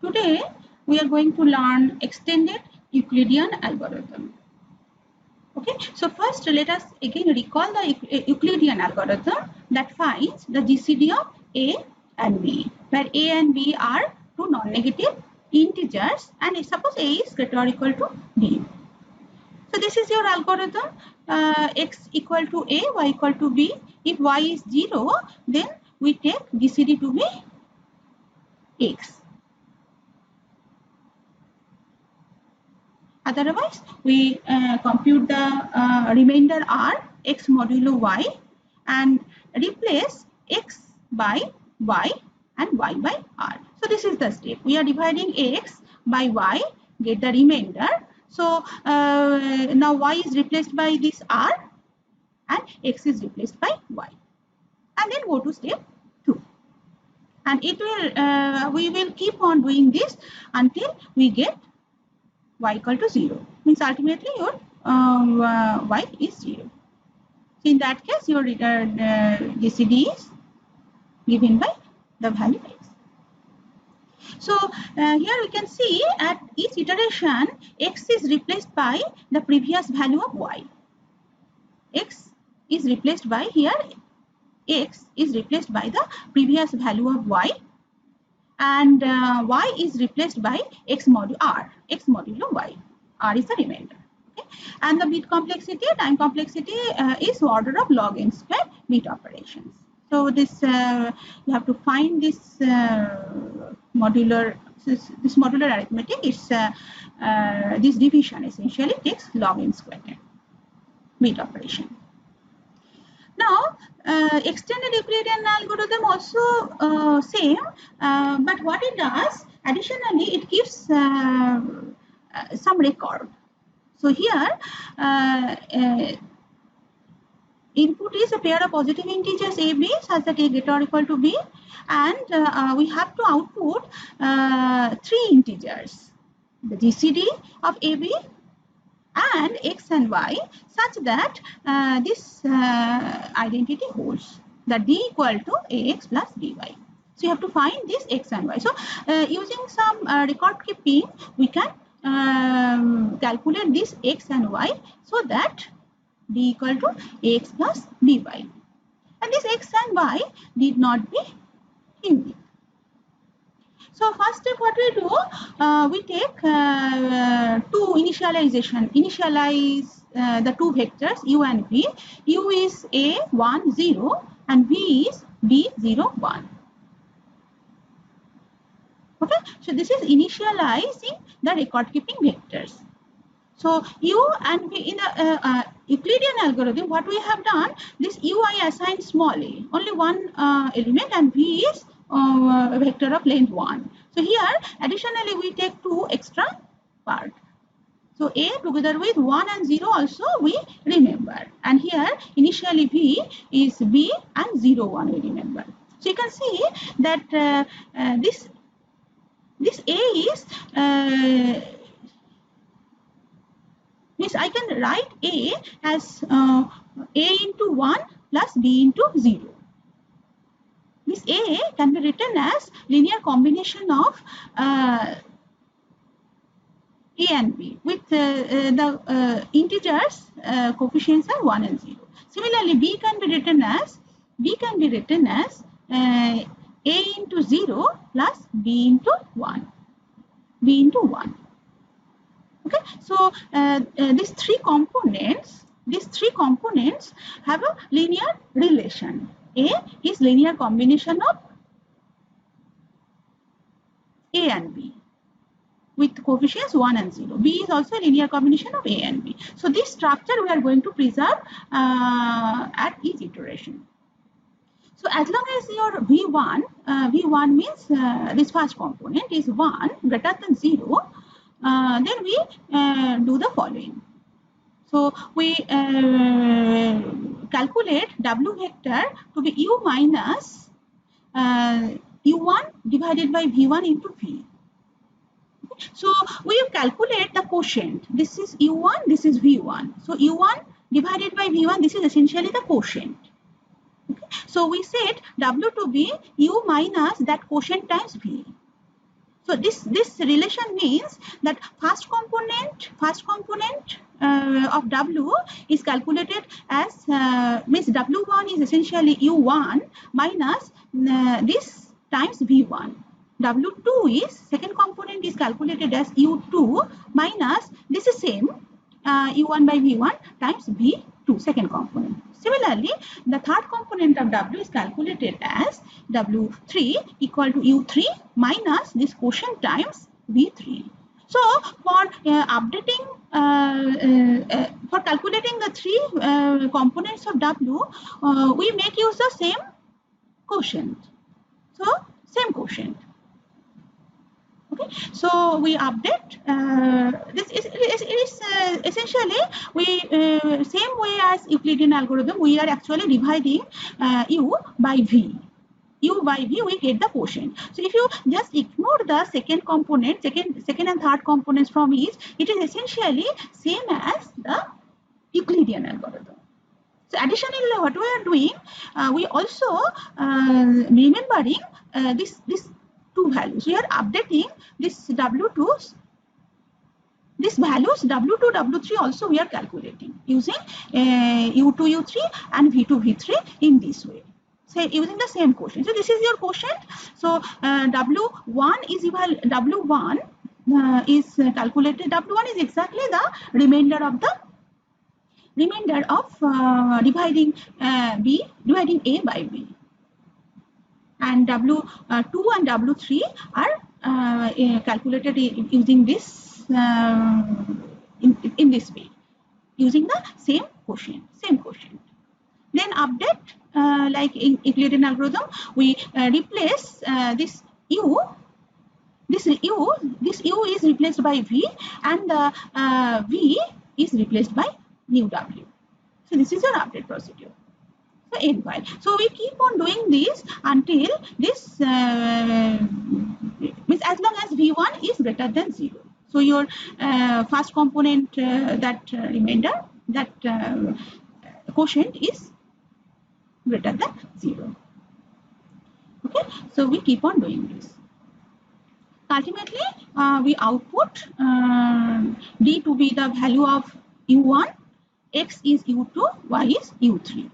Today we are going to learn extended Euclidean algorithm. Okay, so first let us again recall the Euclidean algorithm that finds the GCD of A and B, where A and B are two non-negative integers, and suppose A is greater or equal to B. So this is your algorithm, x equal to A, y equal to B. If y is 0, then we take GCD to be x. Otherwise, we compute the remainder r, x modulo y, and replace x by y and y by r. So this is the step. We are dividing x by y, get the remainder. So now y is replaced by this r and x is replaced by y. And then go to step 2. And it will we will keep on doing this until we get y equal to 0. Means ultimately your y is 0. So in that case, your GCD is given by the value x. So here we can see at each iteration, x is replaced by the previous value of y. X is replaced by here, x is replaced by the previous value of y, and y is replaced by x modulo r, x modulo y. R is the remainder. Okay? And the bit complexity, time complexity is order of log n square bit operations. So this you have to find this modular arithmetic. It's this division essentially takes log n square bit operation. Now, extended Euclidean algorithm also same, but what it does, additionally, it gives some record. So here, input is a pair of positive integers a, b, such that a greater or equal to b, and we have to output 3 integers, the GCD of a, b, and x and y, such that this identity holds, that d equal to ax plus dy. So you have to find this x and y. So using some record keeping, we can calculate this x and y so that d equal to ax plus dy. And this x and y need not be unique. So first step, what we do, we take two initialize the two vectors u and v. U is a 1 0 and v is b 0 1. Okay, so this is initializing the record keeping vectors. So u and v in the Euclidean algorithm, what we have done, this u I assigned small a, only one element, and v is a vector of length 1. So here additionally we take 2 extra parts. So a together with 1 and 0 also we remember, and here initially v is b and 0 1 we remember. So you can see that this a is means I can write a as a into 1 plus b into 0. This a can be written as linear combination of a and b with the integers coefficients are 1 and 0. Similarly, b can be written as a into 0 plus b into 1. B into 1. Okay, so these three components have a linear relation. A is linear combination of a and b with coefficients 1 and 0. B is also a linear combination of a and b. So this structure we are going to preserve at each iteration. So as long as your V1 means this first component is 1 greater than 0, then we do the following. So we calculate W vector to be U minus U1 divided by V1 into V. So we calculate the quotient. This is U1, this is V1. So U1 divided by V1, this is essentially the quotient. So we set W to be U minus that quotient times V. So this relation means that first component of W is calculated as means W1 is essentially U1 minus this times V1. W2 is second component is calculated as U2 minus this is same U1 by V1 times V2 second component. Similarly, the third component of W is calculated as W3 equal to U3 minus this quotient times V3. So for updating, for calculating the three components of W, we make use of same quotient. So same quotient. Okay, so we update this is essentially we same way as Euclidean algorithm, we are actually dividing u by v. U by v, we get the quotient. So if you just ignore the second component, second and third components from each, it is essentially same as the Euclidean algorithm. So additionally, what we are doing, we also remembering this two values. We are updating this W2, this values W2, W3 also we are calculating using U2, U3 and V2, V3 in this way. So using the same quotient. So this is your quotient. So W1 is W1 is calculated. W1 is exactly the remainder of dividing dividing A by B. And W2 and W3 are calculated using this in this way, using the same quotient. Then update like in Euclidean algorithm, we replace this U is replaced by V, and V is replaced by new W. So this is your update procedure. So end while. So we keep on doing this until this means as long as V1 is greater than 0. So your first component that remainder, that quotient is greater than 0. Okay, so we keep on doing this. Ultimately, we output D to be the value of U1, X is U2, Y is U3.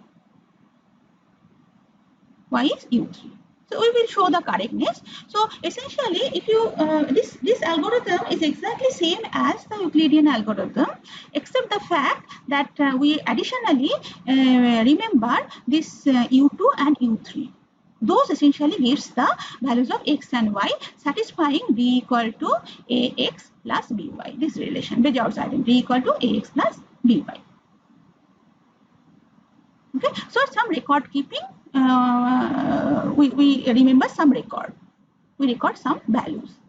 Y is U3. So we will show the correctness. So essentially, if you this algorithm is exactly same as the Euclidean algorithm, except the fact that we additionally remember this U2 and U3. Those essentially gives the values of X and Y, satisfying D equal to AX plus BY. This relation, Bejour's identity, D equal to AX plus BY. Okay, so some record keeping, we remember some record. We record some values.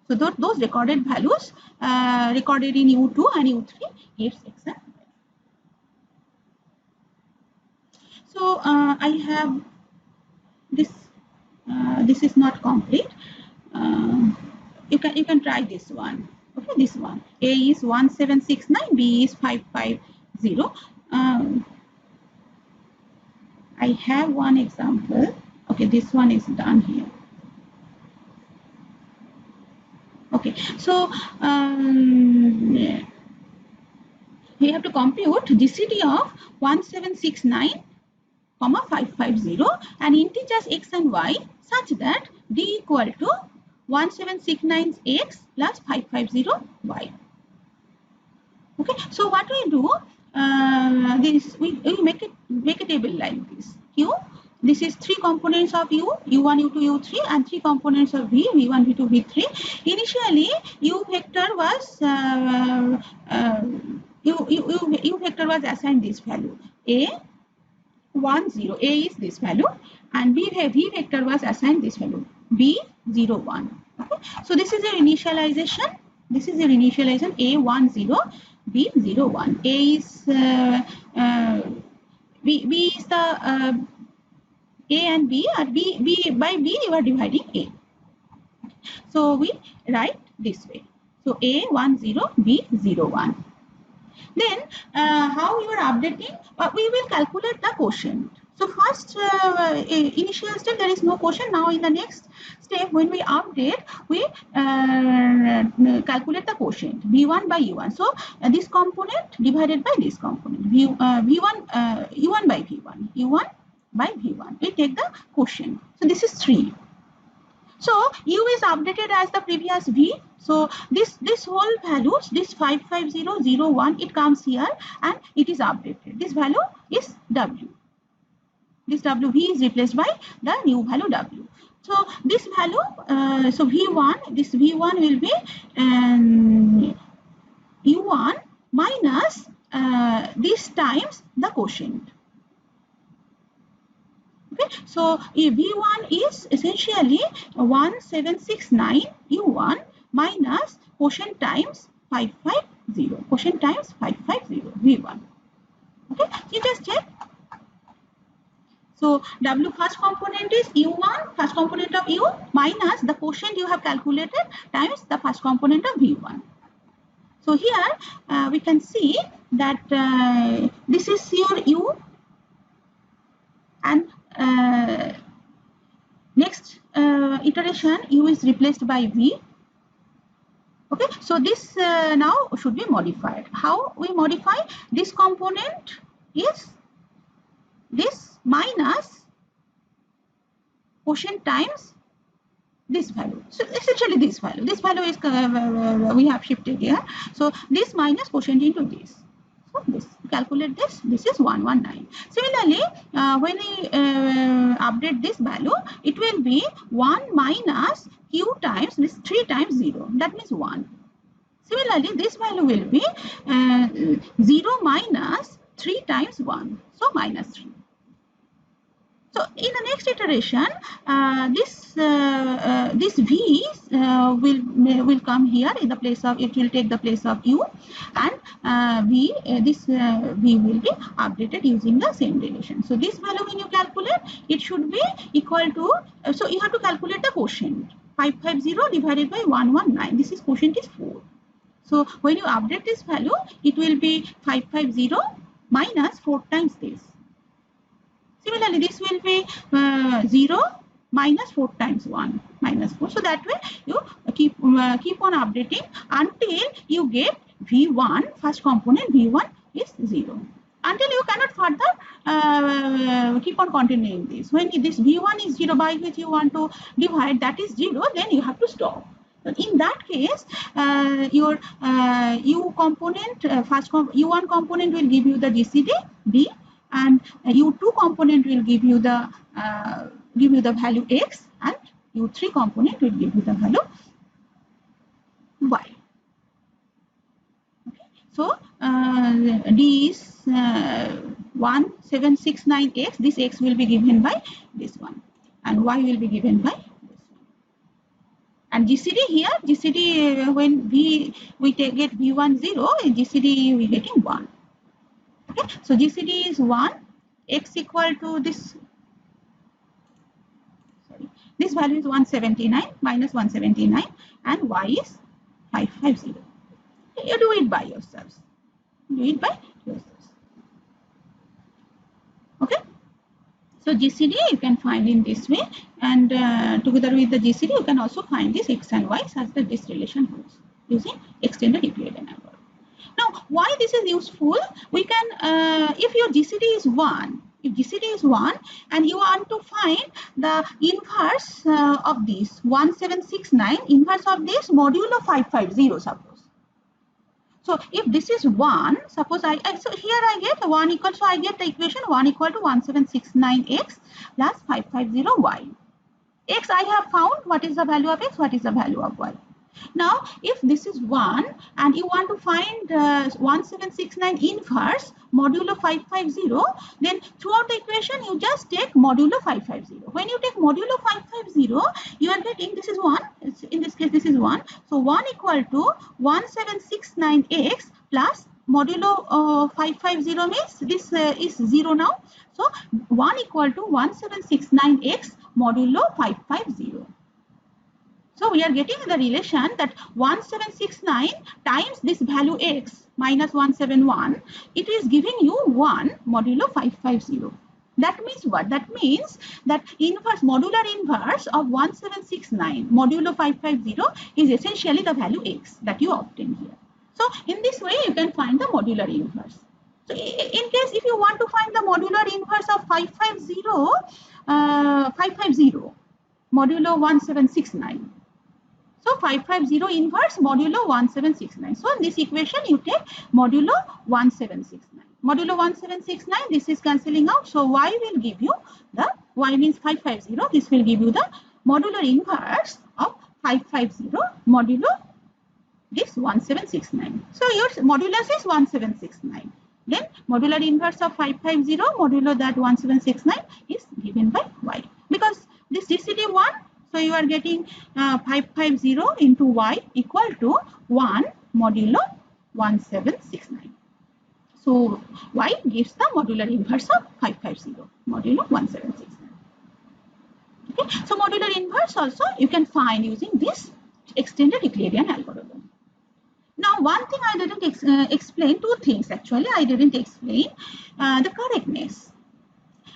So those recorded values recorded in U2 and U3 gives X and Y. So I have this. This is not complete. You can try this one. Okay, this one. A is 1769, B is 550. I have one example. Okay, this one is done here. Okay, so we have to compute GCD of 1769, 550 and integers X and Y such that D equal to 1769X plus 550Y. Okay, so what we do? This we make a table like this. Q, this is three components of U, U1, U2, U3, and three components of V, V1, V2, V3. Initially, U vector was U vector was assigned this value A 1 0. A is this value, and V vector was assigned this value B 0 1. Okay, so this is your initialization. This is your initialization A 1 0. B 0 1. A is B is the A and B, or B by B you are dividing A. So we write this way. So A 1 0, B 0 1. Then how you are updating? We will calculate the quotient. So first initial step, there is no quotient. Now in the next step, when we update, we calculate the quotient V1 by U1. So this component divided by this component V1 U1 by V1, U1 by V1. We take the quotient. So this is 3. So U is updated as the previous V. So this whole values, this 55001, it comes here and it is updated. This value is W. This WV is replaced by the new value W. So this value, so V1, this V1 will be U1 minus this times the quotient. Okay, so V1 is essentially 1769 U1 minus quotient times 550. Quotient times 550 V1. Okay, you just check. So W first component is U1, first component of U, minus the quotient you have calculated times the first component of V1. So here we can see that this is your U, and next iteration U is replaced by V. Okay, so this now should be modified. How we modify? This component is this minus quotient times this value. So essentially this value is we have shifted here. So this minus quotient into this. So this, calculate this. This is 119. Similarly, when we update this value, it will be 1 minus q times this 3 times 0. That means 1. Similarly, this value will be 0 minus 3 times 1. So minus 3. So in the next iteration, this V will come here in the place of, it will take the place of U, and this V will be updated using the same relation. So this value, when you calculate, it should be equal to, so you have to calculate the quotient. 550 divided by 119. This is quotient is 4. So when you update this value, it will be 550 minus 4 times this. Similarly, this will be 0 minus 4 times 1 minus 4. So that way you keep on updating until you get V1, first component V1 is 0. Until you cannot further keep on continuing this. When this V1 is 0 by which you want to divide, that is 0, then you have to stop. In that case, your U component, first U1 component will give you the GCD B, and U2 component will give you the value X, and U3 component will give you the value Y. Okay. So D is 1769X. This X will be given by this one, and Y will be given by this one. And GCD here, GCD when we get V1 0, GCD we getting 1. Okay, so GCD is 1, X equal to this, sorry, this value is 179 minus 179, and Y is 550. You do it by yourselves. Do it by yourselves. Okay. So GCD you can find in this way, and together with the GCD you can also find this X and Y such that this relation holds using extended Euclidean algorithm. Now, why this is useful? We can, if your GCD is 1, if GCD is 1 and you want to find the inverse of this 1769, inverse of this modulo 550, suppose. So if this is 1, suppose so here I get 1 equal, so I get the equation 1 equal to 1769x plus 550y. X I have found, what is the value of x, what is the value of y. Now, if this is 1 and you want to find 1769 inverse modulo 550, then throughout the equation you just take modulo 550. When you take modulo 550, you are getting, this is 1, in this case this is 1. So 1 equal to 1769x plus modulo 550 means this is 0 now. So 1 equal to 1769x modulo 550. So we are getting the relation that 1769 times this value x minus 171, it is giving you 1 modulo 550. That means what? That means that inverse, modular inverse of 1769 modulo 550 is essentially the value x that you obtain here. So in this way you can find the modular inverse. So in case if you want to find the modular inverse of 550 modulo 1769. So 550 inverse modulo 1769. So in this equation you take modulo 1769. Modulo 1769, this is cancelling out. So y will give you the, y means 550. This will give you the modular inverse of 550 modulo this 1769. So your modulus is 1769. Then modular inverse of 550 modulo that 1769 is given by y. Because this GCD 1, so you are getting 550 into y equal to 1 modulo 1769. So y gives the modular inverse of 550 modulo 1769. Okay. So modular inverse also you can find using this extended Euclidean algorithm. Now, one thing I didn't explain, two things actually I didn't explain, the correctness.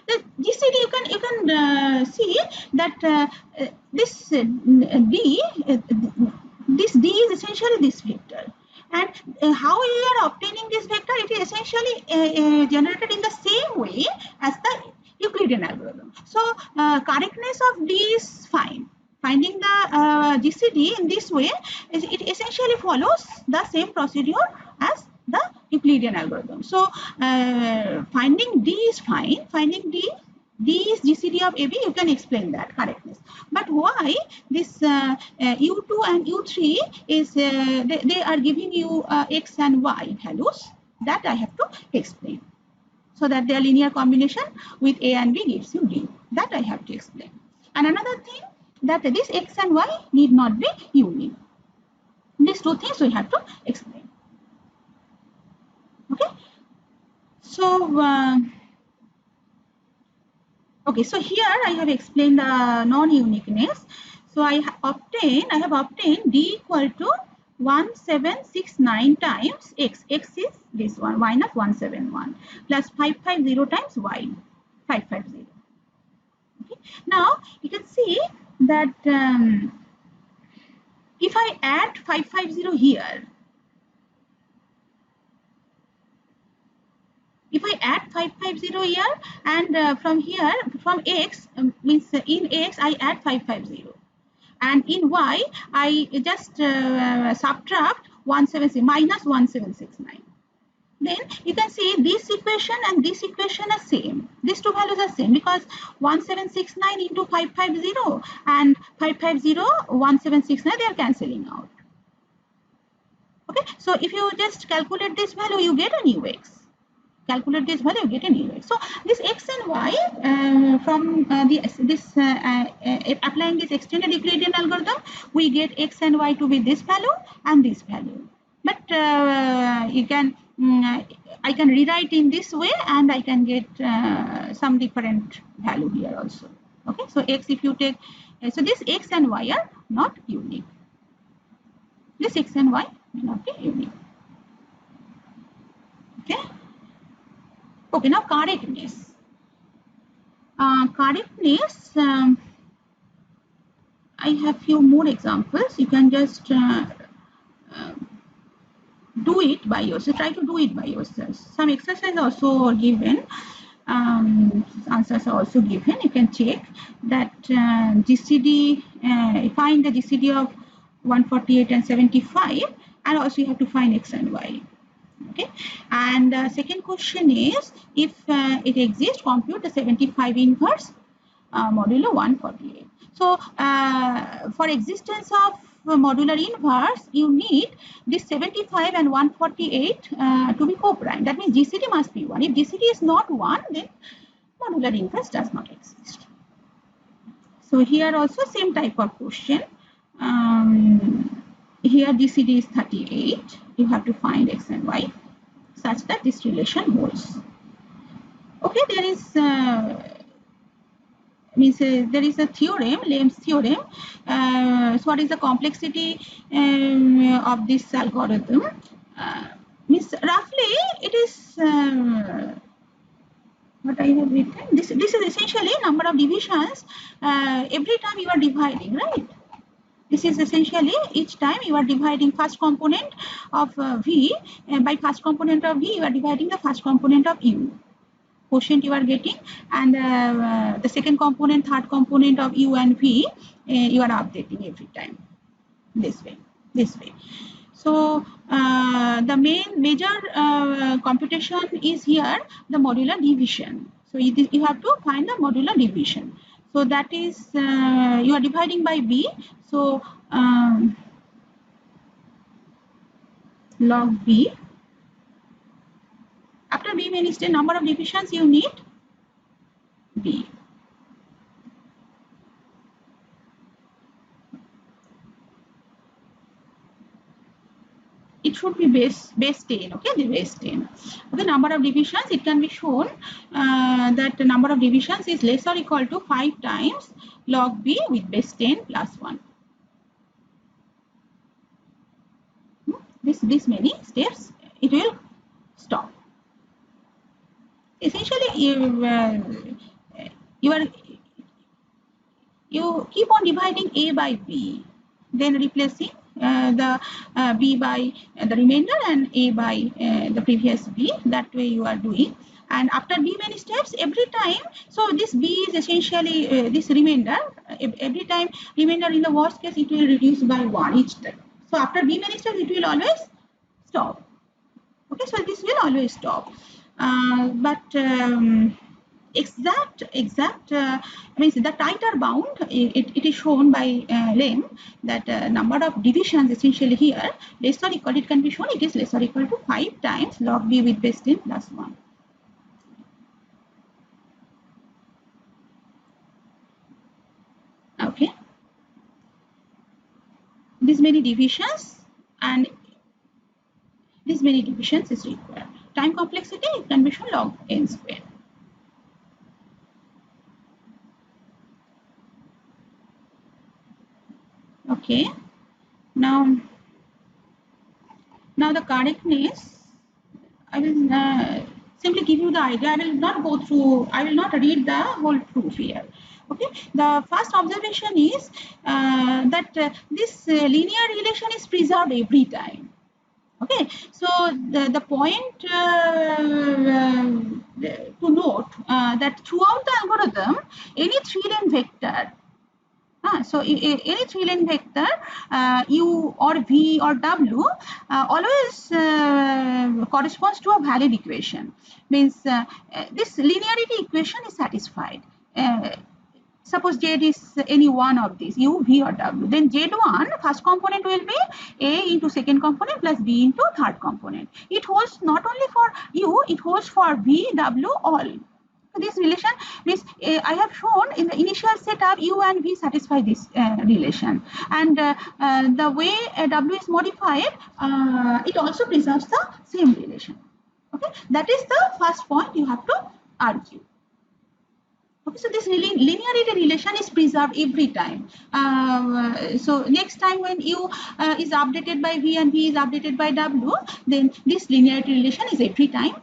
The GCD you can see that this D, this D is essentially this vector, and how you are obtaining this vector, it is essentially generated in the same way as the Euclidean algorithm. So correctness of D is fine. Finding the GCD in this way, it essentially follows the same procedure as the Euclidean algorithm. So finding D is fine. Finding D is GCD of AB, you can explain that correctness. But why this U2 and U3 is, they are giving you X and Y values, that I have to explain. So that their linear combination with A and B gives you D. That I have to explain. And another thing, that this X and Y need not be unique. These two things we have to explain. Okay. So okay, so here I have explained the non-uniqueness. So I have obtained D equal to 1769 times X. X is this one, minus 171 plus 550 times Y, 550. Okay. Now you can see that if I add 550 here, if I add 550 here and from here, from X, means in X I add 550 and in Y I just subtract 176 minus 1769. Then you can see this equation and this equation are same. These two values are same because 1769 into 550 and 550 1769, they are cancelling out. Okay, so if you just calculate this value, you get a new X. Calculate this value, you get a new X. So this X and Y from applying this extended Euclidean algorithm, we get X and Y to be this value and this value. But you can I can rewrite in this way and I can get some different value here also. Okay, so X, if you take, so this X and Y are not unique. This X and Y may not be unique. Okay. Okay, now correctness. Correctness, I have few more examples. You can just do it by yourself. Try to do it by yourself. Some exercise also given. Answers are also given. You can check that GCD, find the GCD of 148 and 75, and also you have to find X and Y. Okay, and second question is, if it exists, compute the 75 inverse modulo 148. So for existence of modular inverse, you need this 75 and 148 to be co-prime. That means GCD must be 1. If GCD is not 1, then modular inverse does not exist. So here also same type of question. Here GCD is 38. You have to find X and Y such that this relation holds. Okay, there is there is a theorem, Lem's theorem. So what is the complexity of this algorithm? Means roughly it is what I have written. This is essentially number of divisions every time you are dividing, right? This is essentially each time you are dividing first component of V, and by first component of V you are dividing the first component of U. Quotient you are getting, and the second component, third component of U and V you are updating every time this way. So the major computation is here the modular division. So you have to find the modular division. So that is you are dividing by B. So log B. After B many state number of divisions you need B. It should be base 10, okay, the base 10. Okay, number of divisions, it can be shown that the number of divisions is less or equal to 5 times log B with base 10 plus 1. This many steps, it will stop. Essentially, you keep on dividing A by B, then replacing the B by the remainder and A by the previous B. That way you are doing. And after B many steps, every time, so this B is essentially this remainder, every time remainder in the worst case, it will reduce by 1 each time. So after B many steps, it will always stop. Okay, so this will always stop. But exact means the tighter bound, it is shown by Lem that number of divisions essentially here less or equal, it can be shown it is less or equal to 5 times log B with base 10 plus 1. Okay, this many divisions and this many divisions is required. Time complexity, it can be shown log n square. Okay, now the correctness, I will simply give you the idea. I will not go through, I will not read the whole proof here. Okay, the first observation is that this linear relation is preserved every time. Okay, so the point to note that throughout the algorithm, any three-lane vector, so any three-lane vector U or V or W always corresponds to a valid equation. Means this linearity equation is satisfied. Suppose Z is any one of these, U, V or W. Then Z1 first component will be A into second component plus B into third component. It holds not only for U, it holds for V, W, all. This relation means I have shown in the initial setup U and V satisfy this relation, and the way W is modified, it also preserves the same relation. Okay, that is the first point you have to argue. Okay, so this linearity relation is preserved every time. So next time when U is updated by V and V is updated by W, then this linearity relation is every time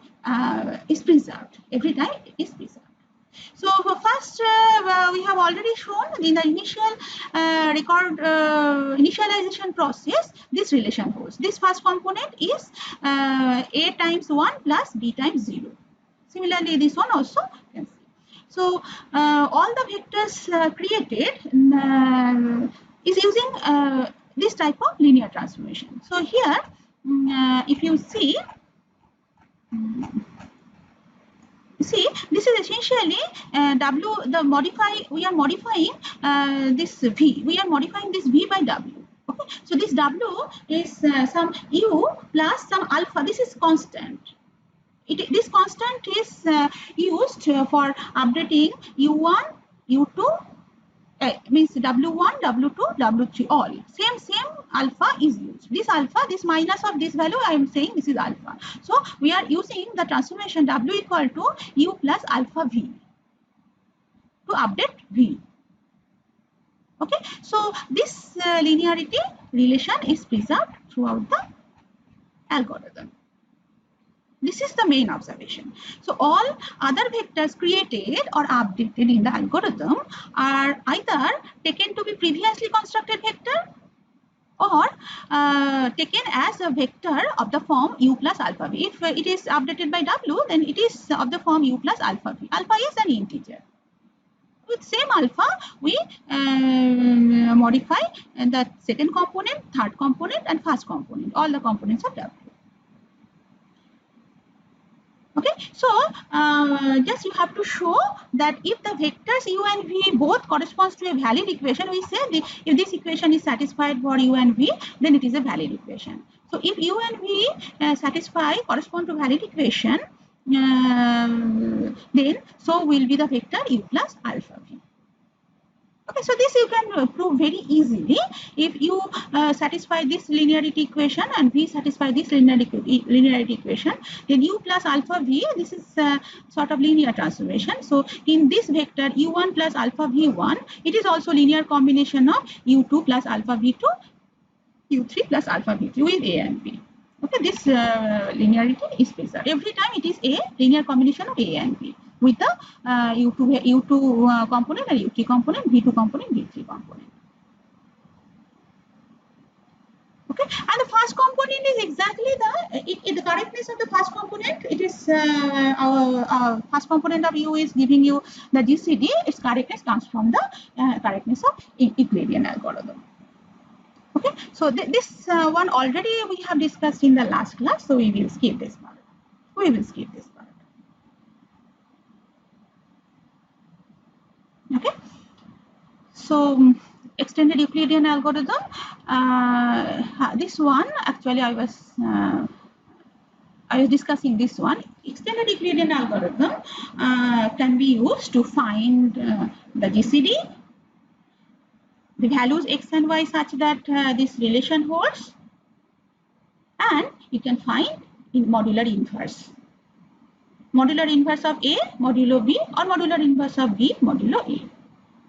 is preserved. Every time is preserved. So first, we have already shown in the initial initialization process, this relation holds. This first component is A times 1 plus B times 0. Similarly, this one also can see. So all the vectors created is using this type of linear transformation. So here, if you see, this is essentially W, we are modifying this V. We are modifying this V by W. Okay, so this W is some U plus some alpha. This is constant. This constant is used for updating U1, U2, means W1, W2, W3, all. Same alpha is used. This alpha, this minus of this value, I am saying this is alpha. So we are using the transformation W equal to U plus alpha V to update V. Okay, so this linearity relation is preserved throughout the algorithm. This is the main observation. So all other vectors created or updated in the algorithm are either taken to be previously constructed vector or taken as a vector of the form u plus alpha v. If it is updated by w, then it is of the form u plus alpha v. Alpha is an integer. With same alpha, we modify the second component, third component, and first component, all the components of w. Okay, so just you have to show that if the vectors u and v both corresponds to a valid equation, we say if this equation is satisfied for u and v, then it is a valid equation. So if u and v correspond to valid equation, then so will be the vector u plus alpha v. Okay, so this you can prove very easily. If you satisfy this linearity equation and v satisfy this linearity equation, then u plus alpha v, this is sort of linear transformation. So in this vector u1 plus alpha v1, it is also linear combination of u2 plus alpha v2, u3 plus alpha v3 with a and b. Okay, this linearity is preserved. Every time it is a linear combination of a and b with the u2 component and u3 component, v2 component, v3 component. Okay, and the first component is exactly the correctness of the first component. It is our first component of u is giving you the GCD. Its correctness comes from the correctness of Euclidean algorithm. Okay, so this one already we have discussed in the last class, so we will skip this part. We will skip this part. Okay, so extended Euclidean algorithm. This one actually I was discussing this one. Extended Euclidean algorithm can be used to find the GCD, the values x and y such that this relation holds, and you can find in modular inverse. Modular inverse of A modulo B or modular inverse of B modulo A.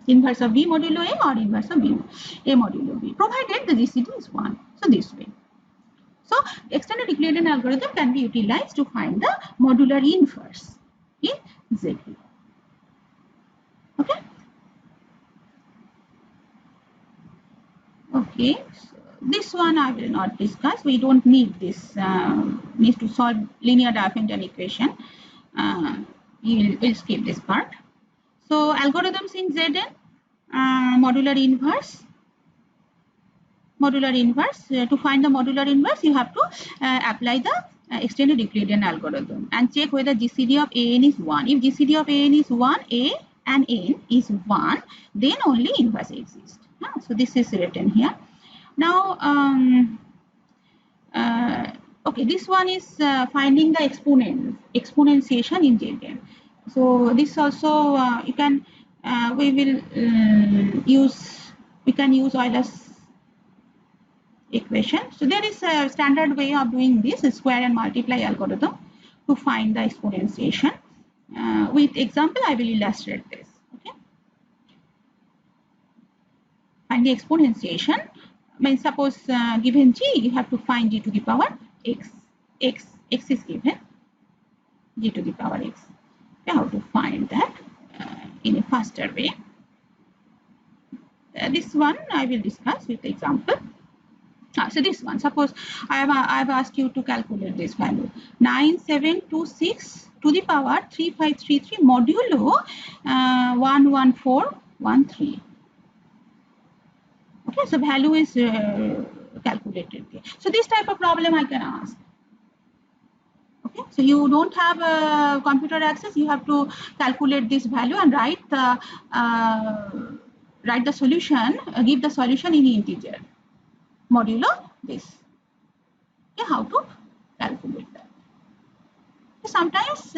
Inverse of B modulo A or inverse of B A modulo B, provided the GCD is 1. So this way. So extended Euclidean algorithm can be utilized to find the modular inverse in ZB. Okay. Okay. So this one I will not discuss. We don't need this. Need to solve linear Diophantine equation. We'll skip this part. So algorithms in Zn, modular inverse. Modular inverse. To find the modular inverse, you have to apply the extended Euclidean algorithm and check whether GCD of An is 1. If GCD of An is 1, A and N is 1, then only inverse exists. So this is written here. Now, okay, this one is finding the exponentiation in Zn. So this also you can we can use Euler's equation. So there is a standard way of doing this, square and multiply algorithm, to find the exponentiation. With example, I will illustrate this. Okay. Find the exponentiation. Means suppose given g, you have to find g to the power x. X is given, g to the power x. Okay, how to find that in a faster way? This one I will discuss with example. So this one, suppose I have asked you to calculate this value, 9726 to the power 3533 modulo 11413. Okay, so value is calculated here. So this type of problem I can ask. Okay, so you don't have computer access, you have to calculate this value and write the solution, give the solution in integer modulo this. Okay, how to calculate that? Sometimes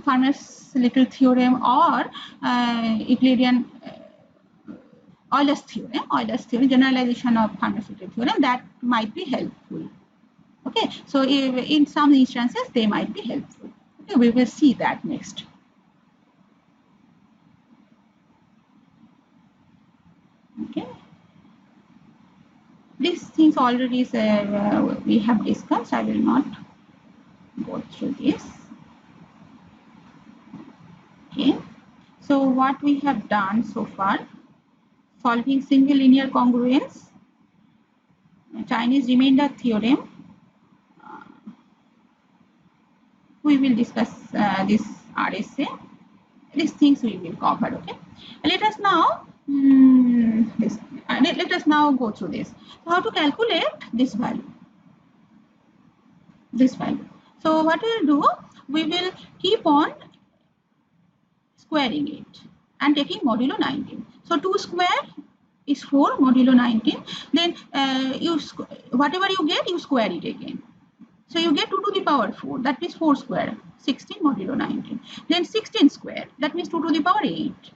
Fermat's little theorem or Euclidean Euler's theorem, generalization of Fermat's little theorem, that might be helpful. Okay, so in some instances they might be helpful. Okay, we will see that next. Okay. These things already we have discussed. I will not go through this. Okay, so what we have done so far, solving single linear congruence, Chinese remainder theorem. We will discuss this RSA. These things we will cover. Okay, let us now let us now go through this. So how to calculate this value? This value. So what we will do? We will keep on squaring it and taking modulo 19. So 2 square is 4 modulo 19. Then whatever you get, you square it again. So you get 2 to the power 4, that means 4 square, 16 modulo 19. Then 16 square, that means 2 to the power 8.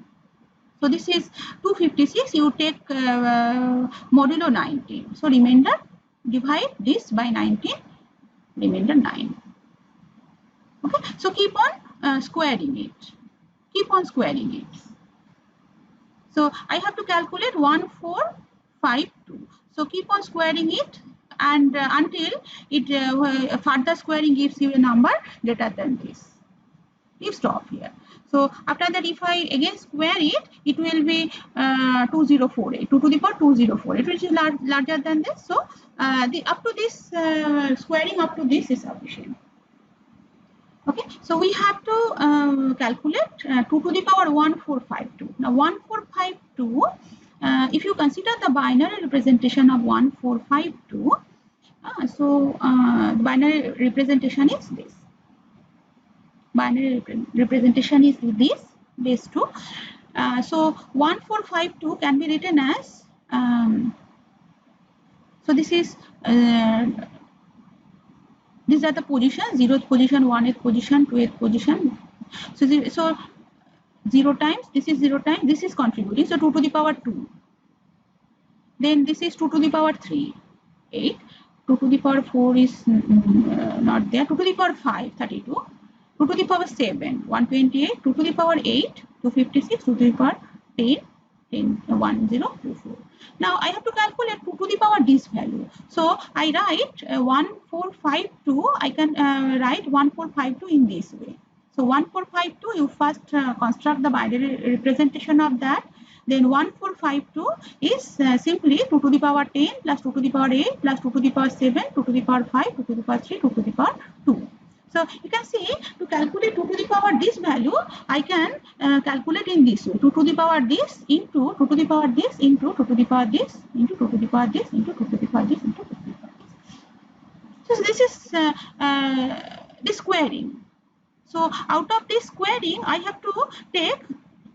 So this is 256, you take modulo 19. So remainder, divide this by 19, remainder 9. Okay, so keep on squaring it. Keep on squaring it. So I have to calculate 1452. So keep on squaring it, and until it further squaring gives you a number greater than this. You stop here. So after that, if I again square it, it will be 2048, 2 to the power 2048, which is larger than this. So up to this squaring up to this is sufficient. Okay, so we have to calculate 2 to the power 1452. Now 1452, if you consider the binary representation of 1452, the binary representation is this. Binary representation is this, base 2. So 1452 can be written as, so this is these are the positions: 0th position, 1th position, 2th position. So 0 times, this is 0 times, this is contributing. So 2 to the power 2. Then this is 2 to the power 3, 8. 2 to the power 4 is not there. 2 to the power 5, 32. 2 to the power 7, 128. 2 to the power 8, 256. 2 to the power 10, 1024. Now I have to calculate 2 to the power this value. So I write 1452. I can write 1452 in this way. So 1452, you first construct the binary representation of that. Then 1452 is simply 2 to the power 10 plus 2 to the power 8 plus 2 to the power 7, 2 to the power 5, 2 to the power 3, 2 to the power 2. So you can see, to calculate 2 to the power this value, I can calculate in this way: 2 to the power this into 2 to the power this into 2 to the power this into 2 to the power this into 2 to the power this into 2 to the power this. So this is the squaring. So out of this squaring, I have to take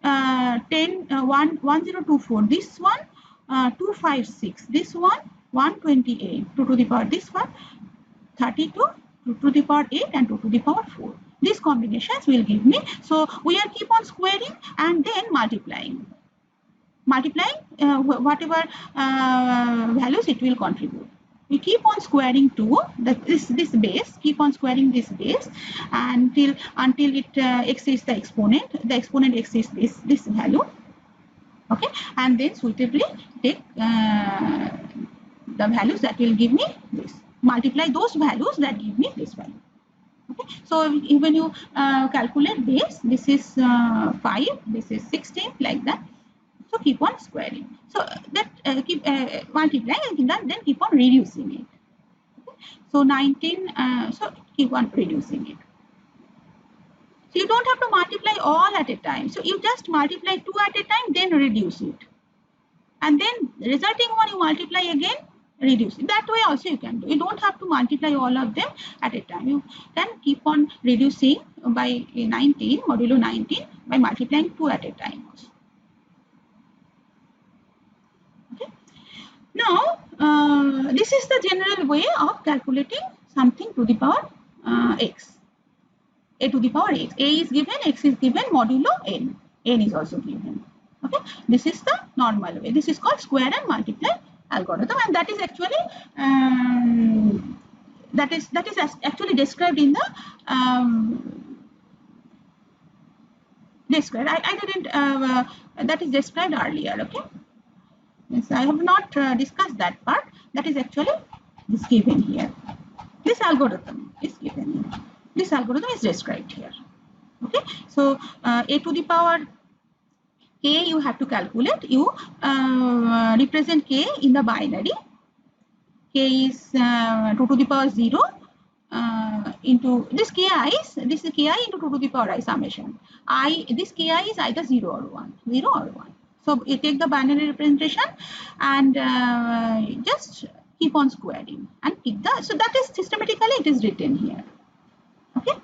1024. This one 256. This one 128. 2 to the power this one 32. 2 to the power 8 and 2 to the power 4. These combinations will give me. So we are keep on squaring and then multiplying. Whatever values it will contribute. We keep on squaring to this base. Keep on squaring this base until it exceeds the exponent. The exponent exceeds this value. Okay, and then suitably take the values that will give me this. Multiply those values that give me this value. Okay, so when you calculate this is 5, this is 16, like that. So keep on squaring. So that keep multiplying and then keep on reducing it. Okay? So 19. So keep on reducing it. So you don't have to multiply all at a time. So you just multiply 2 at a time, then reduce it, and then resulting one you multiply again, reduce it. That way also you can do. You don't have to multiply all of them at a time. You can keep on reducing by 19 modulo 19 by multiplying 2 at a time also. Okay. Now this is the general way of calculating something to the power x. A to the power x. A is given, x is given, modulo n. N is also given. Okay. This is the normal way. This is called square and multiply algorithm, and that is actually actually described in the described. I didn't that is described earlier. Okay. Yes, I have not discussed that part. That is actually given here. This algorithm is given here. This algorithm is described here. Okay, so a to the power k you have to calculate. You represent k in the binary. K is 2 to the power 0 into this ki is into 2 to the power I summation. This ki is either 0 or 1, 0 or 1. So you take the binary representation and just keep on squaring and pick the. So that is systematically it is written here. Okay.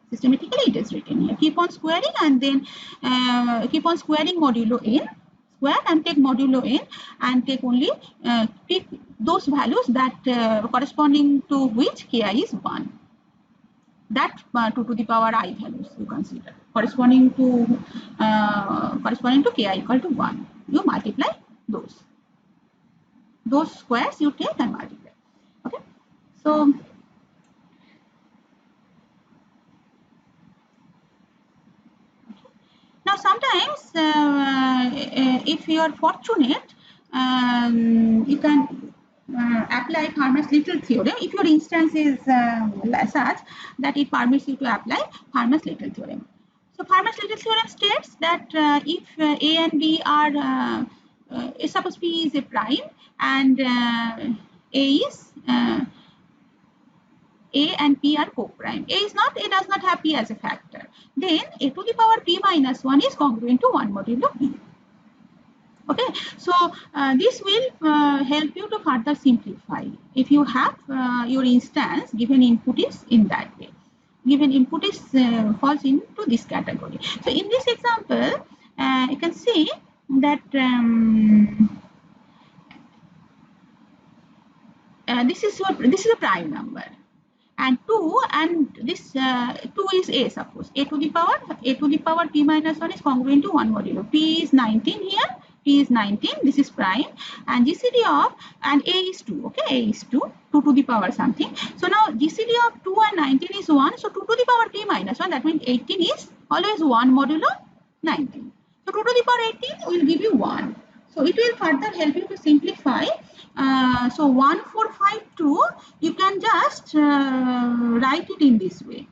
Systematically it is written here. Keep on squaring and then keep on squaring modulo n, square and take modulo n and take only pick those values that corresponding to which ki is 1. That 2 to the power I values you consider corresponding to ki equal to 1. You multiply those squares you take and multiply. Okay, so now sometimes if you are fortunate, you can apply Fermat's little theorem if your instance is such that it permits you to apply Fermat's little theorem. So Fermat's little theorem states that if A and B are suppose P is a prime and A and P are co-prime. A does not have P as a factor. Then A to the power P minus 1 is congruent to 1 modulo P. Okay, so this will help you to further simplify. If you have your instance given input is in that way. Given input is falls into this category. So in this example, you can see that this is a prime number. And 2 and this 2 is A, suppose A to the power P minus 1 is congruent to 1 modulo. P is 19 here, P is 19, this is prime, and GCD of, and A is 2, okay, A is 2 to the power something. So now GCD of 2 and 19 is 1, so 2 to the power P minus 1, that means 18 is always 1 modulo 19. So 2 to the power 18 will give you 1. So it will further help you to simplify. So 1452, you can just write it in this way.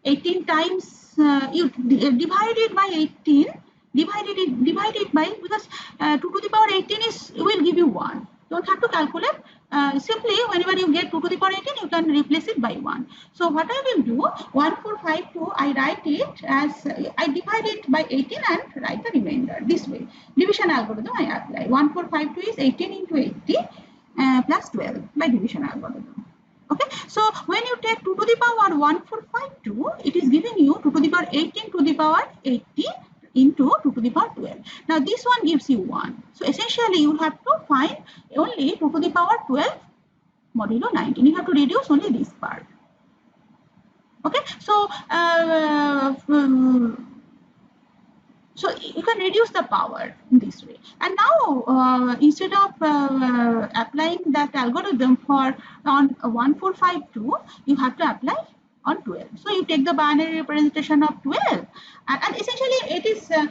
18 times you divide it by 18. Divide it by, because 2 to the power 18 will give you 1. Don't have to calculate. Simply whenever you get 2 to the power 18, you can replace it by 1. So what I will do, 1452, I write it as, I divide it by 18 and write the remainder this way. Division algorithm I apply. 1452 is 18 into 80 plus 12 by division algorithm. Okay, so when you take 2 to the power 1452, it is giving you 2 to the power 18 to the power 80 into 2 to the power 12. Now this one gives you 1. So essentially you have to find only 2 to the power 12 modulo 19. You have to reduce only this part. Okay, so so you can reduce the power in this way. And now instead of applying that algorithm for on 1452, you have to apply on 12. So you take the binary representation of 12, and essentially it is 12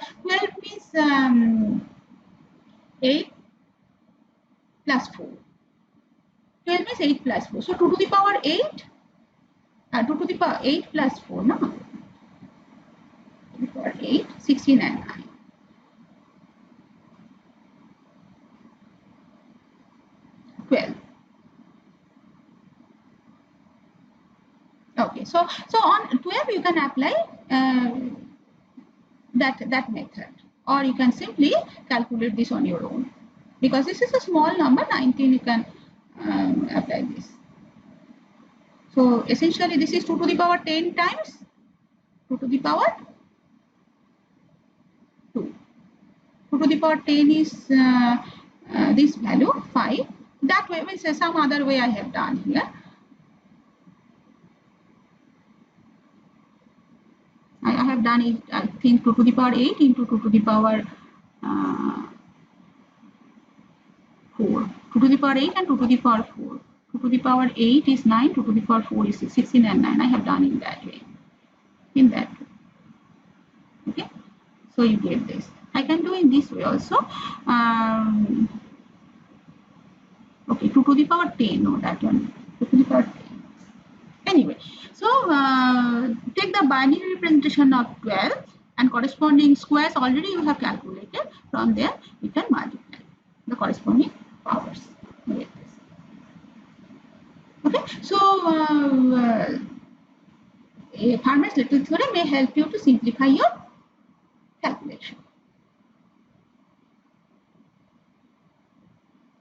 means 8 plus 4. 12 means 8 plus 4. So 2 to the power 8, 2 to the power 8 plus 4, no? 2 to the power 8, 16 and 9. Okay, so on 12 you can apply that method, or you can simply calculate this on your own, because this is a small number. 19 you can apply this. So essentially this is 2 to the power 10 times 2 to the power 2. 2 to the power 10 is this value 5. That way means some other way I have done here. I have done it, I think 2 to the power 8 into 2 to the power 4. 2 to the power 8 and 2 to the power 4. 2 to the power 8 is 9, 2 to the power 4 is 16 and 9. I have done in that way. In that way. Okay. So you get this. I can do in this way also. Okay, 2 to the power 10. No, that one. 2 to the power 10. Anyway, so take the binary representation of 12 and corresponding squares already you have calculated. From there you can multiply the corresponding powers. Okay, so Fermat's little theorem may help you to simplify your calculation.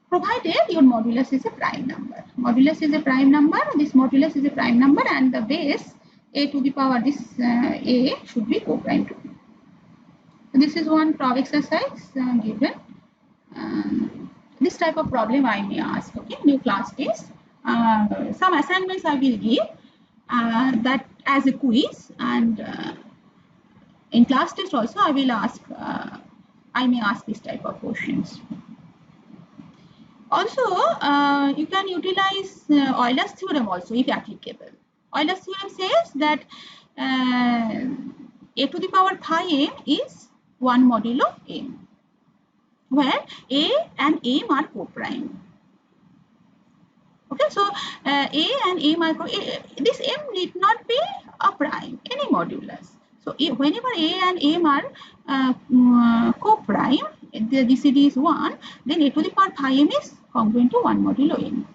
Provided your modulus is a prime number. Modulus is a prime number. This modulus is a prime number, and the base a to the power this a should be co-prime to b. So this is one prob exercise given. This type of problem I may ask. Okay, new class test. Some assignments I will give that as a quiz, and in class test also I will ask. I may ask this type of questions. Also, you can utilize Euler's theorem also if applicable. Euler's theorem says that a to the power phi m is 1 modulo m, where a and m are co-prime. Okay, so a and m are this m need not be a prime, any modulus. So whenever a and m are co-prime, the GCD is 1, then a to the power phi m is congruent to 1 modulo m.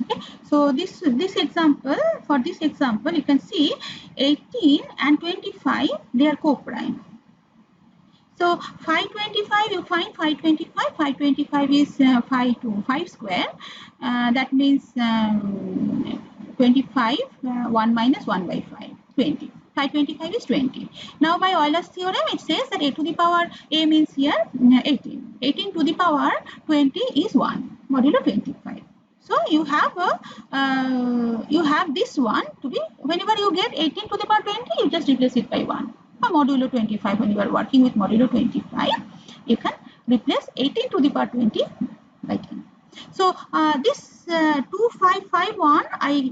Okay, so this example, for this example, you can see 18 and 25, they are co-prime. So phi 25, you find phi 25. Phi 25 is phi 2, 5 square. That means 25, 1 minus 1 by 5, 20. Phi 25 is 20. Now by Euler's theorem, it says that a to the power a means here 18. 18 to the power 20 is 1 modulo 25. So you have this one to be, whenever you get 18 to the power 20, you just replace it by 1. Or modulo 25, when you are working with modulo 25, you can replace 18 to the power 20 by 10. So this 2551, I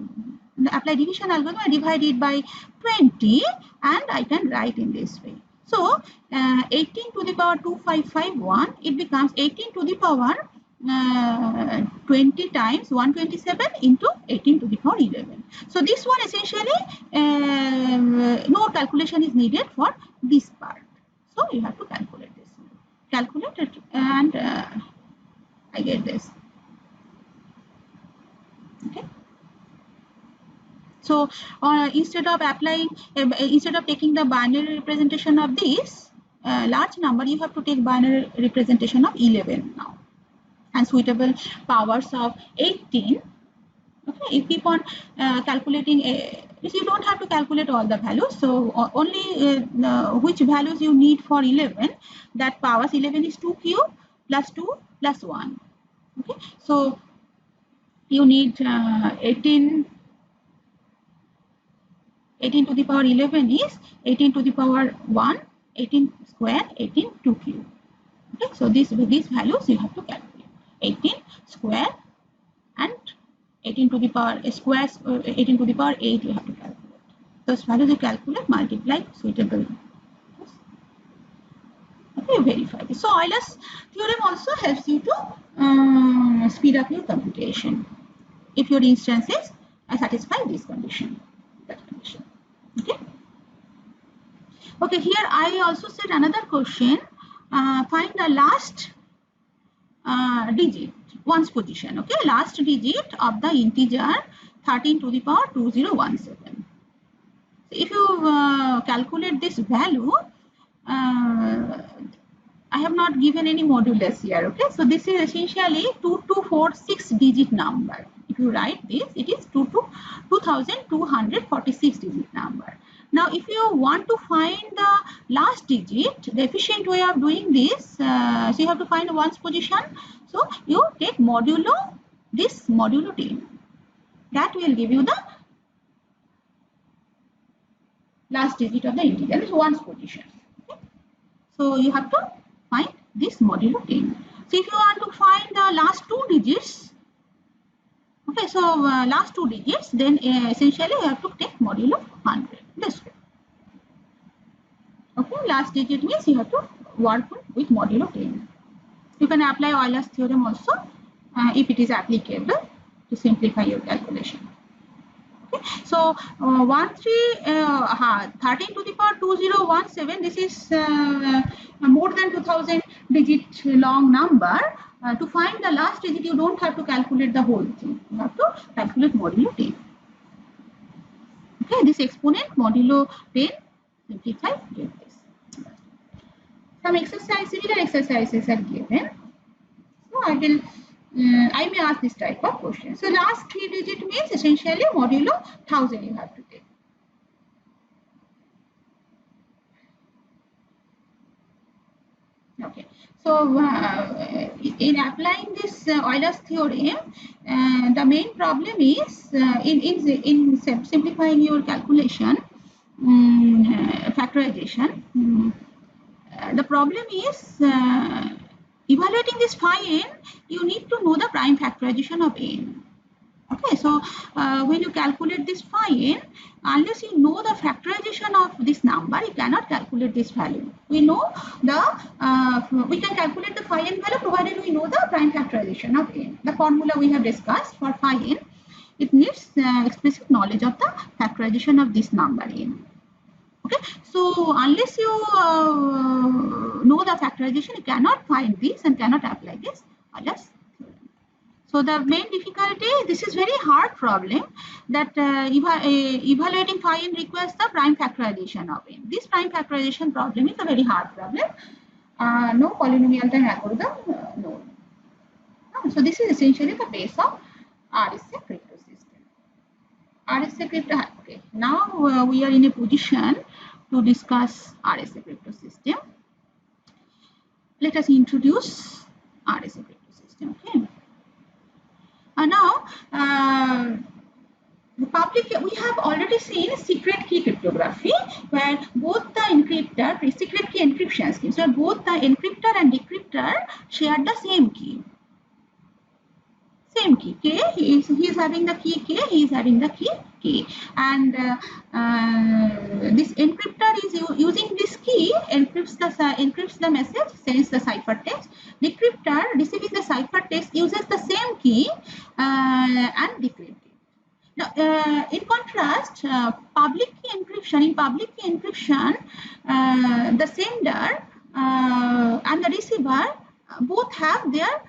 apply division algorithm, I divide it by 20 and I can write in this way. So 18 to the power 2551, it becomes 18 to the power 20 times 127 into 18 to the power 11. So this one essentially no calculation is needed for this part. So you have to calculate this. Calculate it and I get this. Okay. So instead of applying, instead of taking the binary representation of this large number, you have to take binary representation of 11 now. And suitable powers of 18. Okay, you keep on calculating. You don't have to calculate all the values. So only which values you need for 11. That powers 11 is 2 cube plus 2 plus 1. Okay, so you need 18 to the power 11 is 18 to the power 1, 18 square, 18 2 cube. Okay, so these values you have to calculate. 18 square and 18 to the power square, 18 to the power 8 you have to calculate. Those values you calculate, multiply suitable. Okay, verify this. So Euler's theorem also helps you to speed up your computation if your instances satisfy this condition, that condition. Okay. Okay, here I also said another question. Find the last digit, ones position. Okay, last digit of the integer 13 to the power 2017. So if you calculate this value, I have not given any modulus here. Okay, so this is essentially 2246 digit number. If you write this, it is 2246 digit number. Now, if you want to find the last digit, the efficient way of doing this, so you have to find ones position. So you take modulo this modulo 10. That will give you the last digit of the integer, is ones position. Okay? So you have to find this modulo 10. So if you want to find the last two digits, okay, so last two digits, then essentially you have to take modulo 100. This way. Okay, last digit means you have to work with modulo 10. You can apply Euler's theorem also if it is applicable. to simplify your calculation. Okay. So 13 to the power 2017, this is more than 2000 digit long number. To find the last digit, you don't have to calculate the whole thing. You have to calculate modulo 10. Okay, this exponent modulo 10 simplify get this. Some exercise, similar exercises are given. So I may ask this type of question. So last 3 digit means essentially modulo 1000 you have to take. Okay. So in applying this Euler's theorem, the main problem is in simplifying your calculation, factorization. The problem is evaluating this phi n, you need to know the prime factorization of n. Okay, so when you calculate this phi n, unless you know the factorization of this number, you cannot calculate this value. We know we can calculate the phi n value provided we know the prime factorization of n. The formula we have discussed for phi n, it needs explicit knowledge of the factorization of this number n. Okay, so unless you know the factorization, you cannot find this and cannot apply this. So the main difficulty, this is very hard problem, that evaluating phi n requires the prime factorization of n. This prime factorization problem is a very hard problem. No polynomial time algorithm, no. So this is essentially the base of RSA crypto system. RSA crypto. Okay. Now we are in a position to discuss RSA crypto system. Let us introduce RSA crypto system. Okay. Now, we have already seen secret key cryptography, where both the encryptor, secret key encryption scheme, so both the encryptor and decryptor share the same key. Same key K, he is having the key K, he is having the key K, and this encryptor is using this key encrypts the message, sends the ciphertext. Decryptor receiving the ciphertext uses the same key and decrypts it. Now, in contrast, public key encryption. In public key encryption, the sender and the receiver both have their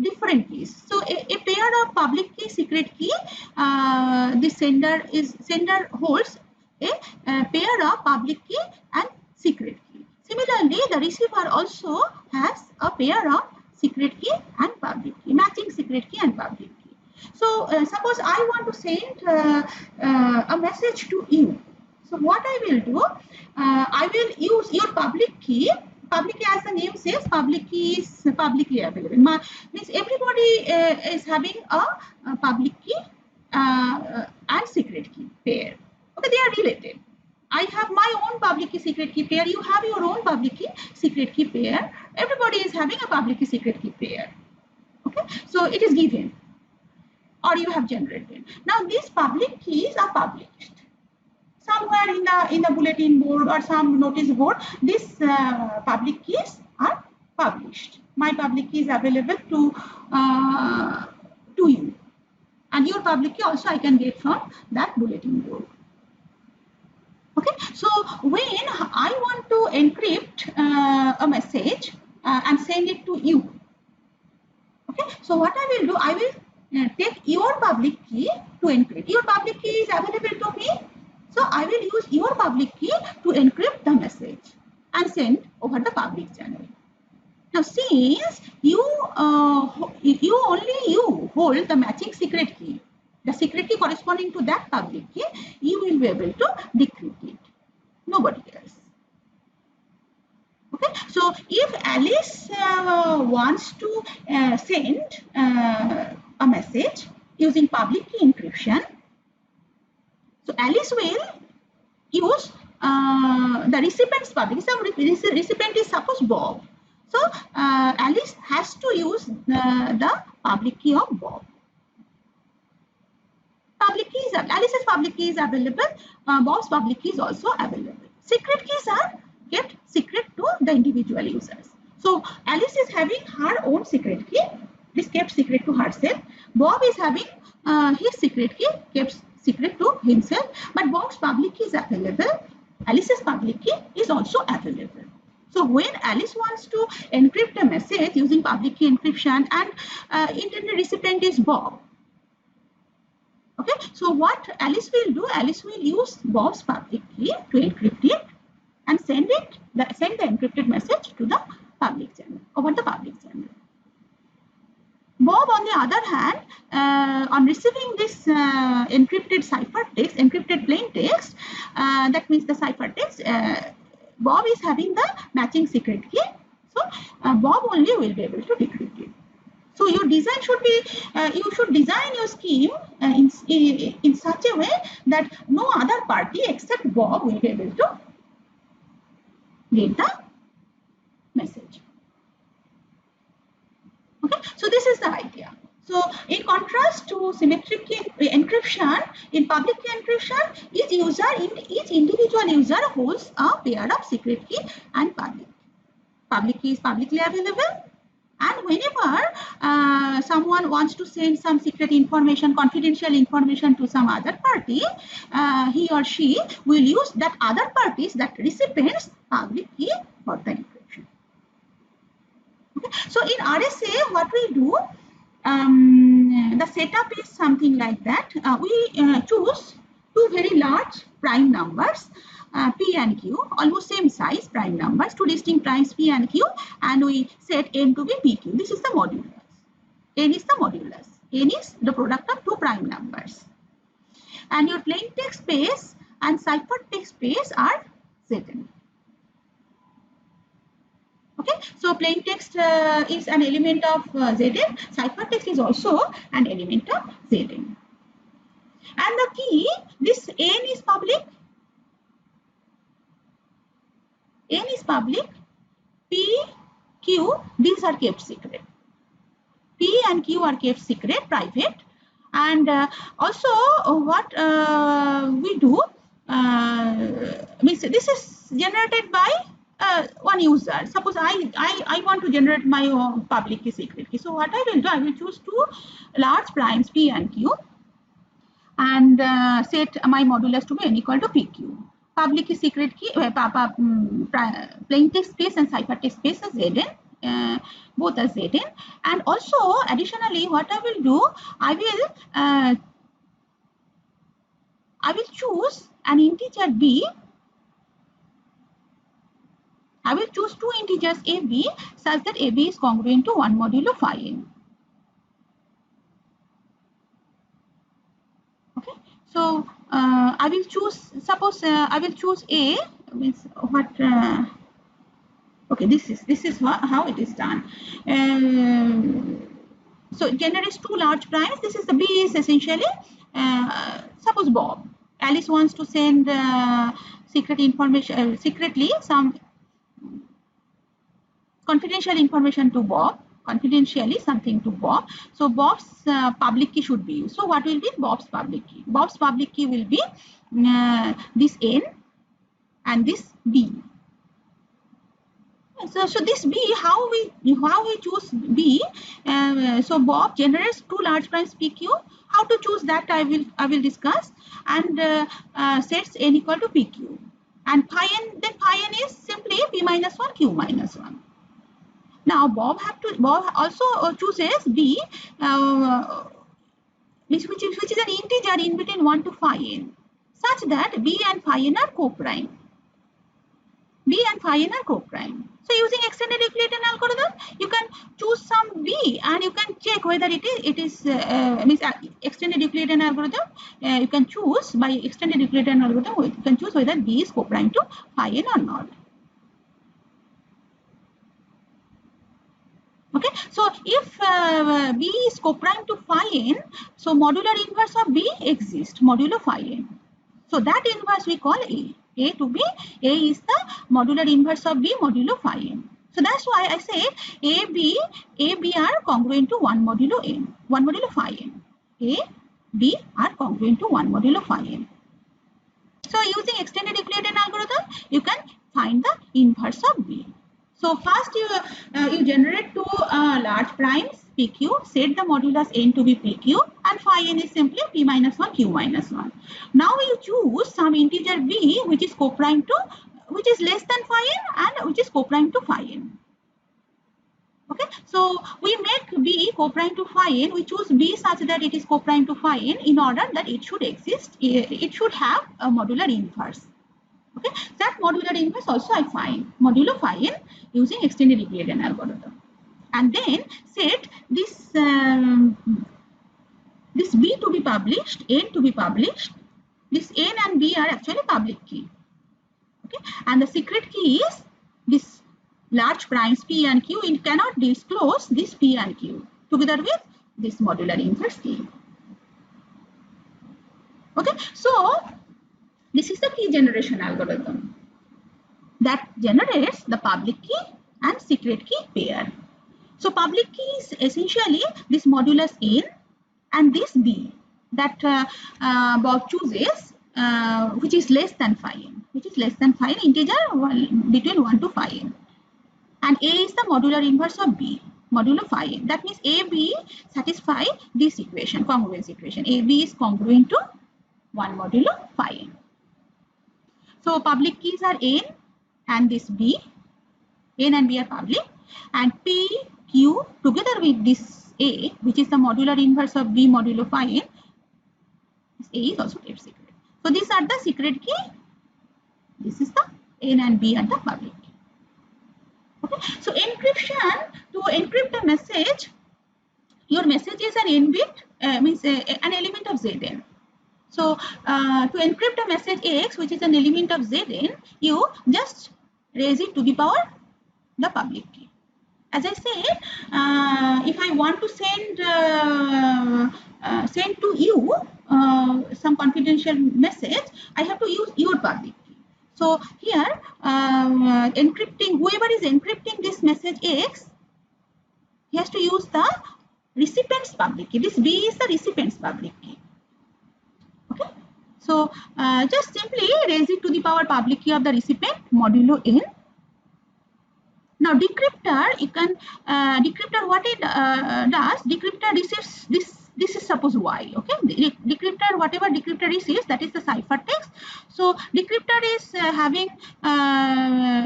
different keys. So a pair of public key, secret key, the sender holds a pair of public key and secret key. Similarly, the receiver also has a pair of secret key and public key, matching secret key and public key. So suppose I want to send a message to you. So what I will do, I will use your public key. Public key, as the name says, public key is publicly available. Means everybody is having a public key and secret key pair. Okay, they are related. I have my own public key secret key pair. You have your own public key secret key pair. Everybody is having a public key secret key pair. Okay, so it is given, or you have generated. Now these public keys are published somewhere in the bulletin board or some notice board. These public keys are published. My public key is available to you, and your public key also I can get from that bulletin board. Okay, so when I want to encrypt a message and send it to you, okay, so what I will do, I will take your public key to encrypt. Your public key is available to me, so I will use your public key to encrypt the message and send over the public channel. Now, since you hold the matching secret key, the secret key corresponding to that public key, you will be able to decrypt it. Nobody else. Okay, so if Alice wants to send a message using public key encryption, so Alice will use the recipient's public. So recipient is suppose Bob. So Alice has to use the public key of Bob. Alice's public key is available. Bob's public key is also available. Secret keys are kept secret to the individual users. So Alice is having her own secret key. is kept secret to herself. Bob is having his secret key kept secret to himself, but Bob's public key is available. Alice's public key is also available. So when Alice wants to encrypt a message using public key encryption and intended recipient is Bob. Okay, so what Alice will do, Alice will use Bob's public key to encrypt it and send the encrypted message to the public channel, over the public channel. Bob, on the other hand, on receiving this encrypted ciphertext, encrypted plain text, that means the ciphertext, Bob is having the matching secret key. So Bob only will be able to decrypt it. So your design should be, you should design your scheme in such a way that no other party except Bob will be able to get the message. Okay, so this is the idea. So in contrast to symmetric key encryption, in public key encryption, each individual user holds a pair of secret key and public. Public key is publicly available, and whenever someone wants to send some secret information, confidential information to some other party, he or she will use that other party's, that recipient's public key for the encryption. Okay. So in RSA, what we do, the setup is something like that. We choose two very large prime numbers, P and Q, almost same size prime numbers, two distinct primes P and Q, and we set N to be PQ. This is the modulus. N is the modulus. N is the product of two prime numbers. And your plain text space and ciphertext space are Zn. Okay, so plain text is an element of Zn, ciphertext is also an element of Zn. And the key, this N is public, N is public, P, Q, these are kept secret. P and Q are kept secret, private. And also what we do, means this is generated by one user. Suppose I want to generate my own public key secret key. So what I will do, I will choose two large primes P and Q and set my modulus to be n equal to PQ. Public key secret key, plain text space and ciphertext space is Zn, both are Zn. And also additionally, what I will do, I will choose an integer B. I will choose two integers AB such that AB is congruent to 1 modulo phi n. Okay, so I will choose, suppose I will choose A, means what, okay, this is how it is done. So it generates two large primes. This is the B is essentially, suppose Bob. Alice wants to send secret information, secretly some confidential information to Bob, confidentially something to Bob. So Bob's public key should be used. So what will be Bob's public key? Bob's public key will be this N and this B. So this B, how we choose B? So Bob generates two large primes PQ. How to choose that I will discuss, and sets N equal to PQ. And phi n, then phi n is simply P minus 1 Q minus 1. Now Bob also chooses B, which is an integer in between 1 to phi n, such that B and phi n are co-prime. B and phi n are co-prime. So using extended Euclidean algorithm, you can choose some B and you can check whether it is means extended Euclidean algorithm. You can choose by extended Euclidean algorithm. You can choose whether B is co-prime to phi n or not. Okay, so if B is co-prime to phi n, so modular inverse of B exists, modulo phi n. So that inverse we call A. A to B, A is the modular inverse of B modulo phi n. So that's why I say AB are congruent to 1 modulo n, 1 modulo phi n. A, B are congruent to 1 modulo phi n. So using extended Euclidean algorithm, you can find the inverse of B. So first you generate two large primes PQ, set the modulus n to be PQ, and phi n is simply P minus 1 Q minus 1. Now you choose some integer B which is co-prime to, which is less than phi n and which is co-prime to phi n. Okay, so we make B co-prime to phi n. We choose B such that it is co-prime to phi n in order that it should exist. It should have a modular inverse. Okay, that modular inverse also I find modulo phi n using extended Euclidean algorithm, and then set this this B to be published, n to be published. This n and B are actually public key. Okay, and the secret key is this large primes P and Q. It cannot disclose this P and Q together with this modular inverse key. Okay, so this is the key generation algorithm that generates the public key and secret key pair. So public key is essentially this modulus n and this B that Bob chooses, which is less than phi n, integer between 1 to phi n. And A is the modular inverse of B, modulo phi n. That means AB satisfy this equation, congruence equation. AB is congruent to 1 modulo phi n. So public keys are n and this B. N and B are public, and P, Q together with this A, which is the modular inverse of B modulo phi n, this A is also kept secret. So these are the secret key. This is the N and B are the public key. Okay. So encryption, to encrypt a message, your message is an n bit, means an element of Zn. So to encrypt a message X, which is an element of Zn, you just raise it to the power the public key. As I said, if I want to send to you some confidential message, I have to use your public key. So here, encrypting, whoever is encrypting this message X, he has to use the recipient's public key. This B is the recipient's public key. Okay. So just simply raise it to the power public key of the recipient modulo n. Now decryptor, you can decryptor, what it does, decryptor receives this is suppose Y. Okay, decryptor, whatever decryptor receives, that is the ciphertext. So decryptor is having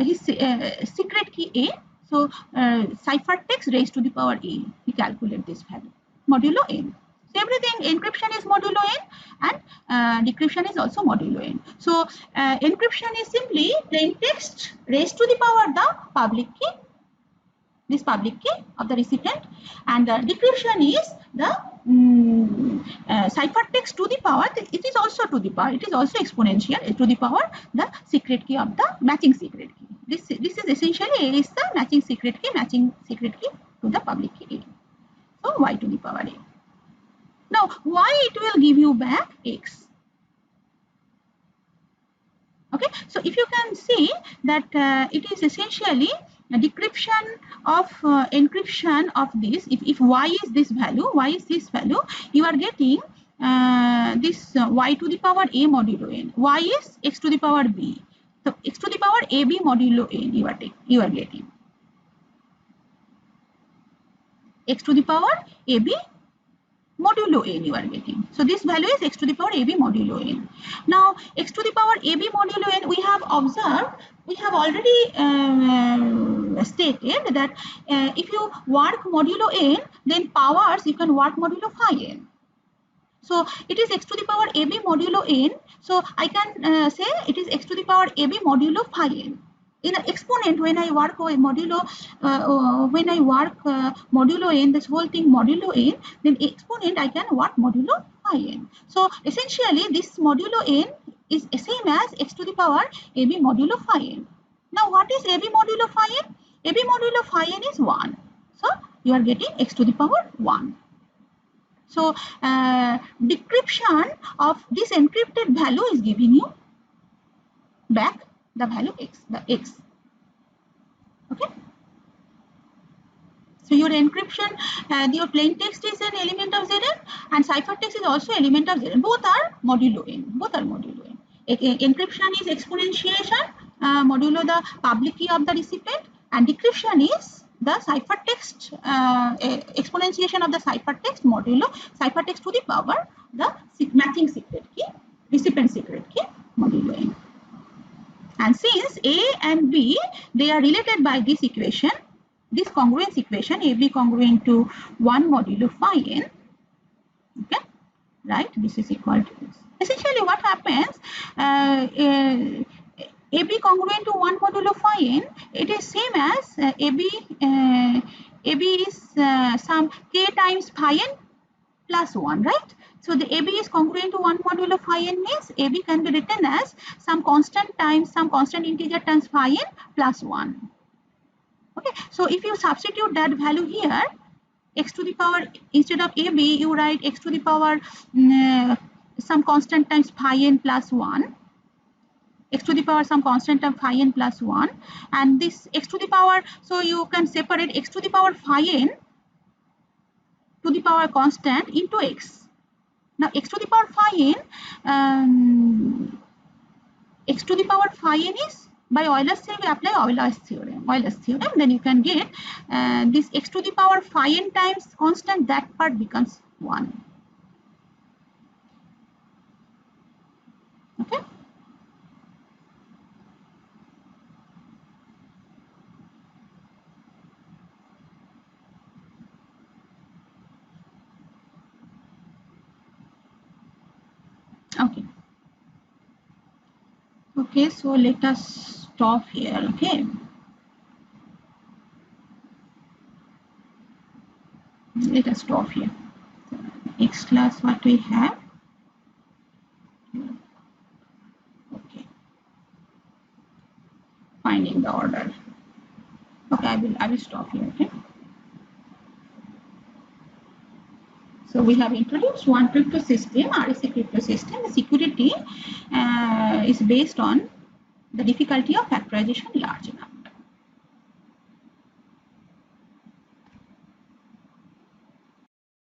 his secret key A. So ciphertext raised to the power A. He calculate this value modulo n. So everything, encryption is modulo n and decryption is also modulo n. So encryption is simply plain text raised to the power the public key, this public key of the recipient, and decryption is the ciphertext to the power. It is also to the power. It is also exponential to the power the secret key of the matching secret key. This is essentially A is the matching secret key to the public key A. So Y to the power A. Now, why it will give you back X? Okay, so if you can see that it is essentially a decryption of encryption of this. If Y is this value, you are getting this Y to the power A modulo n. Y is X to the power B. So X to the power AB modulo n you are getting. X to the power AB modulo n you are getting. So this value is X to the power AB modulo n. Now X to the power AB modulo n, we have observed, we have already stated that if you work modulo n, then powers you can work modulo phi n. So it is X to the power AB modulo n. So I can say it is X to the power AB modulo phi n. In an exponent, when I work modulo n, this whole thing modulo n, then exponent I can work modulo phi n. So essentially this modulo n is same as X to the power AB modulo phi n. Now what is AB modulo phi n? AB modulo phi n is 1. So you are getting X to the power 1. So decryption of this encrypted value is giving you back the value X, the X. Okay. So your encryption, your plain text is an element of Zn and ciphertext is also element of Zn. Both are modulo n. Encryption is exponentiation modulo the public key of the recipient, And decryption is the ciphertext exponentiation of the ciphertext modulo ciphertext to the power the matching secret key, recipient secret key modulo n. And since A and B, they are related by this equation, this congruence equation, AB congruent to 1 modulo phi n, okay, right? This is equal to this. Essentially, what happens? AB congruent to 1 modulo phi n, it is same as AB is some k times phi n plus 1, right? So the AB is congruent to 1 modulo phi n means AB can be written as some constant times some constant integer times phi n plus 1. Okay, so if you substitute that value here, x to the power, instead of AB you write x to the power some constant times phi n plus 1, x to the power some constant of phi n plus 1, and this x to the power, so you can separate x to the power phi n to the power constant into x. Now x to the power phi n, x to the power phi n is by Euler's theorem, we apply Euler's theorem, then you can get this x to the power phi n times constant, that part becomes 1. Okay. Okay. Okay, so let us stop here. Okay. Let us stop here. Next class, what we have? Okay. Finding the order. Okay, I will stop here. Okay. So we have introduced one crypto system, RSA crypto system. The security is based on the difficulty of factorization large enough.